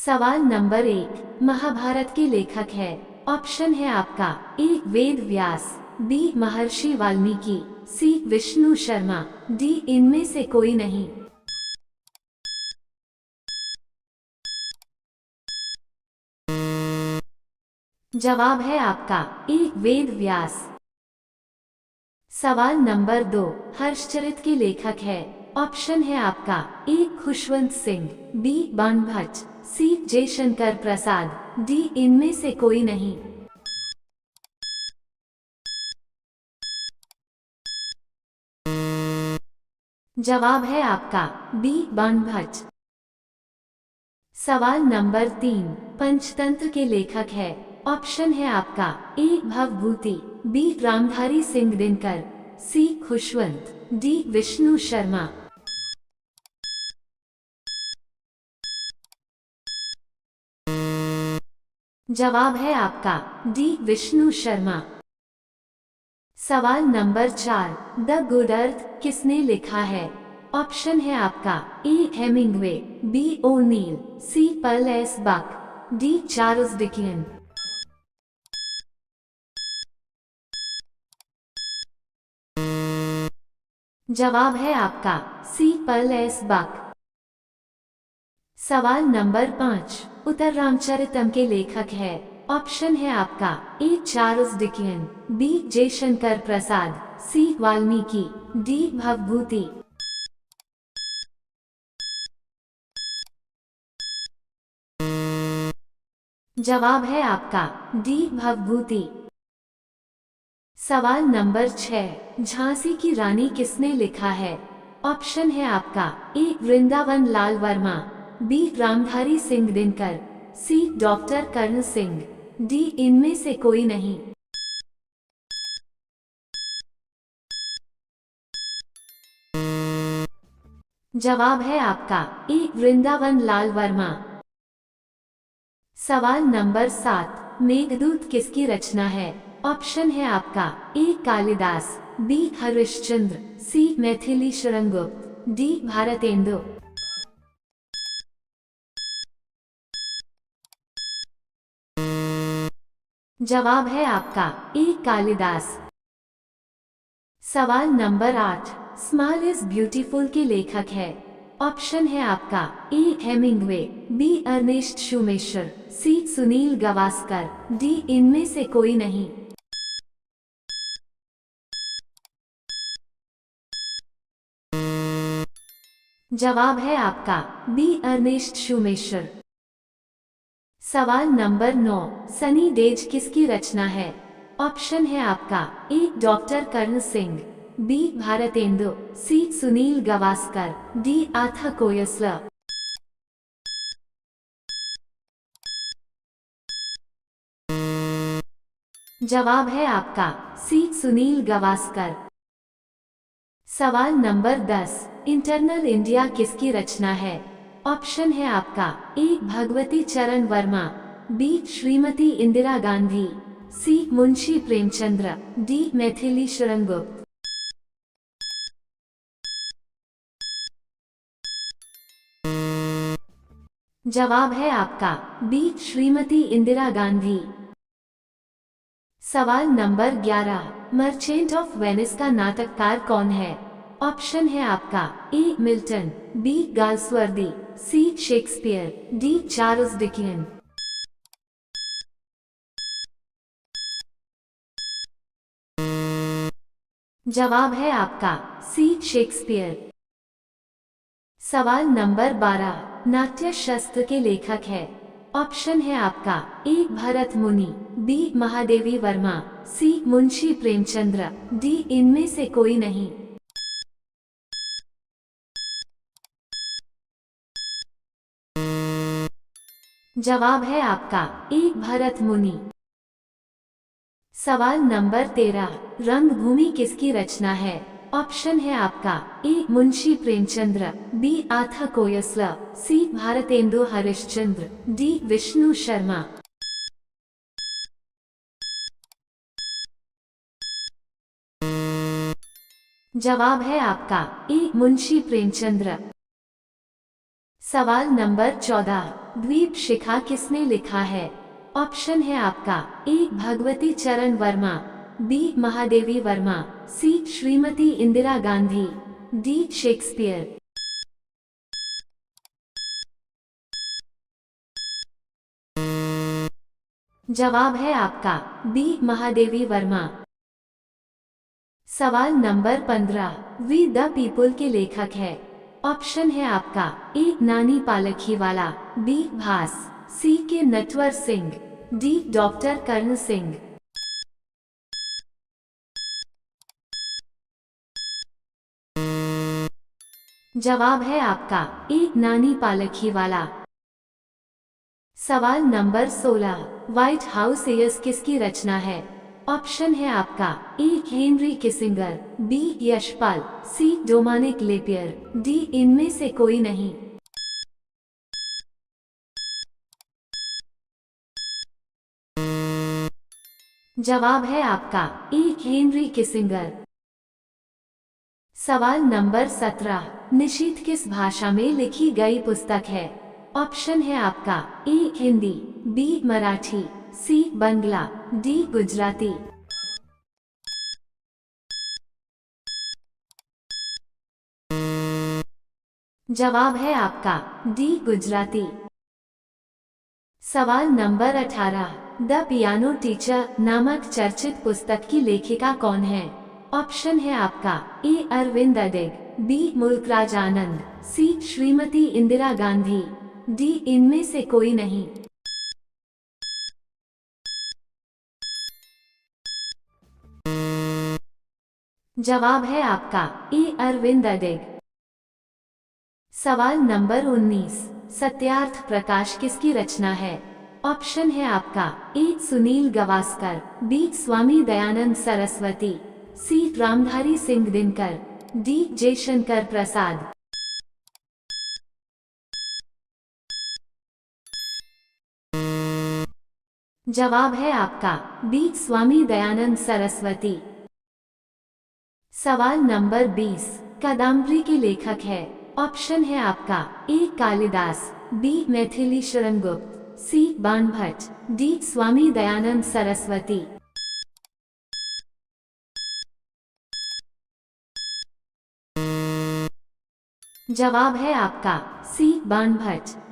सवाल नंबर 1, महाभारत के लेखक है। ऑप्शन है आपका ए वेद व्यास, बी महर्षि वाल्मीकि, सी विष्णु शर्मा, डी इनमें से कोई नहीं। जवाब है आपका ए वेद व्यास। सवाल नंबर 2, हर्षचरित के लेखक है। ऑप्शन है आपका ए खुशवंत सिंह, बी बाणभट्ट, सी जयशंकर प्रसाद, डी इनमें से कोई नहीं। जवाब है आपका बी बाणभट्ट। सवाल नंबर 3, पंचतंत्र के लेखक है। ऑप्शन है आपका ए भवभूति, बी रामधारी सिंह दिनकर, सी खुशवंत, डी विष्णु शर्मा। जवाब है आपका डी विष्णु शर्मा। सवाल नंबर 4, द गुड अर्थ किसने लिखा है। ऑप्शन है आपका A Hemingway, B O'Neill, C Pearl S Buck, D Charles Dickens. जवाब है आपका सी पर्ल एस बक। सवाल नंबर 5, उत्तर रामचरितम के लेखक है। ऑप्शन है आपका A Charles Dickens, B Jaishankar Prasad, C Valmiki, D Bhavabhuti. जवाब है आपका डी भवभूति। सवाल नंबर 6, झांसी की रानी किसने लिखा है। ऑप्शन है आपका ए वृंदावन लाल वर्मा, बी रामधारी सिंह दिनकर, सी डॉक्टर कर्ण सिंह, डी इनमें से कोई नहीं। जवाब है आपका ए वृंदावन लाल वर्मा। सवाल नंबर 7, मेघदूत किसकी रचना है। ऑप्शन है आपका ए कालिदास, बी हरिश्चंद्र, सी मैथिली शरणगुप्त, डी भारतेंदु। जवाब है आपका ए कालिदास। सवाल नंबर 8, स्मॉल इज ब्यूटीफुल के लेखक है। ऑप्शन है आपका A Hemingway, B Ernest shoemaker, C Sunil Gavaskar, D इनमें से कोई नहीं। जवाब है आपका बी अर्नेस्ट शूमेकर। सवाल नंबर 9, सनी डेज किसकी रचना है। ऑप्शन है आपका ए डॉक्टर कर्ण सिंह, बी भारतेंदु, सी सुनील गावस्कर, डी आथा कोयसला। जवाब है आपका सी सुनील गावस्कर। सवाल नंबर 10, इंटरनल इंडिया किसकी रचना है। ऑप्शन है आपका ए भगवती चरण वर्मा, बी श्रीमती इंदिरा गांधी, सी मुंशी प्रेमचंद्र, डी मैथिली शरणगुप्त। जवाब है आपका बी श्रीमती इंदिरा गांधी। सवाल नंबर 11, मर्चेंट ऑफ वेनिस का नाटककार कौन है। ऑप्शन है आपका ए मिल्टन, बी गाल्सवर्दी, सी शेक्सपियर, डी चार्ल्स डिकेन। जवाब है आपका सी शेक्सपियर। सवाल नंबर 12, नाट्य शस्त्र के लेखक है। ऑप्शन है आपका ए भरत मुनि, बी महादेवी वर्मा, सी मुंशी प्रेमचंद्र, डी इनमें से कोई नहीं। जवाब है आपका ए भरत मुनि। सवाल नंबर 13, रंगभूमि किसकी रचना है। ऑप्शन है आपका ए मुंशी प्रेमचंद्र, बी आथा कोयसला, सी भारतेंदु हरिश्चंद्र, डी विष्णु शर्मा। जवाब है आपका ए मुंशी प्रेमचंद्र। सवाल नंबर 14, द्वीप शिखा किसने लिखा है? ऑप्शन है आपका ए भगवती चरण वर्मा, बी महादेवी वर्मा, सी श्रीमती इंदिरा गांधी, डी शेक्सपियर। जवाब है आपका बी महादेवी वर्मा। सवाल नंबर 15, वी द पीपुल के लेखक है? ऑप्शन है आपका ए नानी पालखीवाला, बी भास, सी के नटवर सिंह, डी डॉक्टर कर्ण सिंह। जवाब है आपका ए नानी पालखीवाला। सवाल नंबर 16, व्हाइट हाउस एयर्स किसकी रचना है? ऑप्शन है आपका A Henry Kissinger, B Yashpal, C डोमानिक Lapierre, D इनमें से कोई नहीं। जवाब है आपका ए हेनरी किसिंगर। सवाल नंबर 17, निशीथ किस भाषा में लिखी गई पुस्तक है? ऑप्शन है आपका ए हिंदी, बी मराठी, सी बंगला, डी गुजराती। जवाब है आपका डी गुजराती। सवाल नंबर 18, द पियानो टीचर नामक चर्चित पुस्तक की लेखिका कौन है? ऑप्शन है आपका ए अरविंद अडिग, बी मुल्कराज आनंद, सी श्रीमती इंदिरा गांधी, डी इनमें से कोई नहीं। जवाब है आपका ए अरविंद अडिग। सवाल नंबर 19, सत्यार्थ प्रकाश किसकी रचना है? ऑप्शन है आपका ए सुनील गावस्कर, बी स्वामी दयानंद सरस्वती, सी रामधारी सिंह दिनकर, डी जयशंकर प्रसाद। जवाब है आपका बी स्वामी दयानंद सरस्वती। सवाल नंबर 20, कादम्बरी के लेखक है? ऑप्शन है आपका ए कालिदास, बी मैथिली शरण गुप्त, सी बाणभट्ट, डी स्वामी दयानंद सरस्वती। जवाब है आपका सी बाणभट्ट।